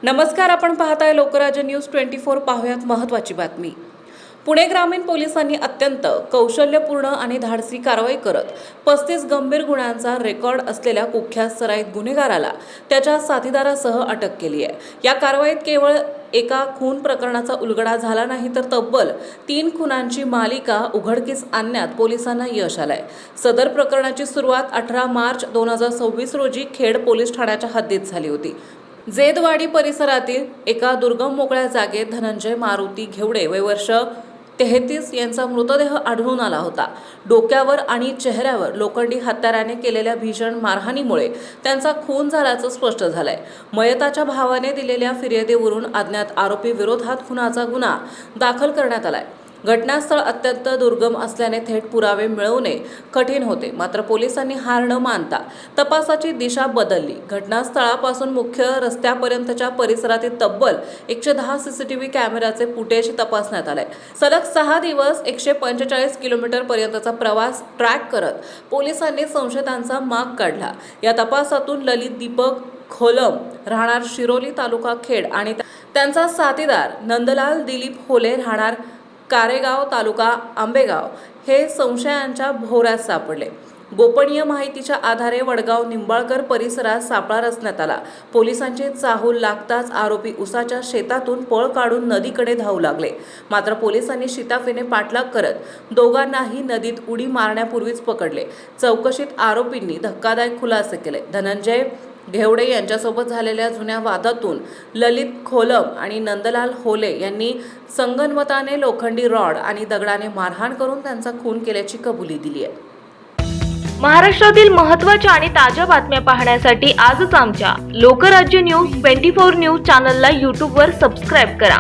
नमस्कार, आपण पाहताय लोकराज्य न्यूज 24। पाहुयात महत्त्वाची बातमी। पुणे ग्रामीण पोलिसांनी अत्यंत कौशल्यपूर्ण आणि धाडसी कारवाई करत 35 गंभीर गुन्ह्यांचा रेकॉर्ड असलेल्या कुख्यात सराईत गुन्हेगाराला त्याच्या साथीदारासह अटक केली आहे। या कारवाईत केवळ एका खून प्रकरणाचा उलगडा झाला नाही, तर तब्बल 3 खुनांची मालिका उघडकीस आणण्यात पोलिसांना यश आलंय। सदर प्रकरणाची सुरुवात 18 मार्च 2026 रोजी खेड पोलीस ठाण्याच्या हद्दीत झाली होती। जेदवाडी परिसरातील एका दुर्गम मोकळ्या जागेत धनंजय मारुती घेवडे वय वर्ष 33 यांचा मृतदेह आढळून आला होता। डोक्यावर आणि चेहऱ्यावर लोखंडी हत्याराने केलेल्या भीषण मारहाणीमुळे त्यांचा खून झाल्याचं स्पष्ट झालंय। मयताच्या भावाने दिलेल्या फिर्यादीवरून अज्ञात आरोपी विरोधात खुनाचा गुन्हा दाखल करण्यात आलाय। घटनास्थळ अत्यंत दुर्गम असल्याने थेट पुरावे मिळवणे कठीण होते, मात्र पोलिसांनी हार न मानता तपासाची दिशा बदलली। घटनास्थळापासून मुख्य रस्त्यापर्यंतच्या परिसरातील तब्बल 110 सीसीटीव्ही कॅमेऱ्याचे फुटेज तपासण्यात आले। सलग 6 दिवस 145 किलोमीटर पर्यंतचा प्रवास ट्रॅक करत पोलिसांनी संशयितांचा माग काढला। या तपासातून ललित दीपक खोलम राहणार शिरोली तालुका खेड आणि त्यांचा साथीदार नंदलाल दिलीप होले राहणार कारेगाव तालुका आंबेगाव हे संशयांच्या भोवऱ्यात सापडले। गोपनीय माहितीच्या आधारे वडगाव निंबाळकर परिसरात सापळा रचण्यात आला। पोलिसांची चाहूल लागताच आरोपी उसाच्या शेतातून पळ काढून नदीकडे धावू लागले, मात्र पोलिसांनी शिताफीने पाठलाग करत दोघांनाही नदीत उडी मारण्यापूर्वीच पकडले। चौकशीत आरोपींनी धक्कादायक खुलासे केले। धनंजय घेवडे यांच्यासोबत झालेल्या जुन्या वादातून ललित खोलम आणि नंदलाल होले यांनी संगनमताने लोखंडी रॉड आणि दगडाने मारहाण करून त्यांचा खून केल्याची कबुली दिली आहे। महाराष्ट्रातील महत्त्वाच्या आणि ताज्या बातम्या पाहण्यासाठी आजच आमच्या लोकराज्य न्यूज 24 न्यूज चॅनलला YouTube वर सबस्क्राईब करा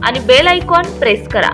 आणि बेल आयकॉन प्रेस करा।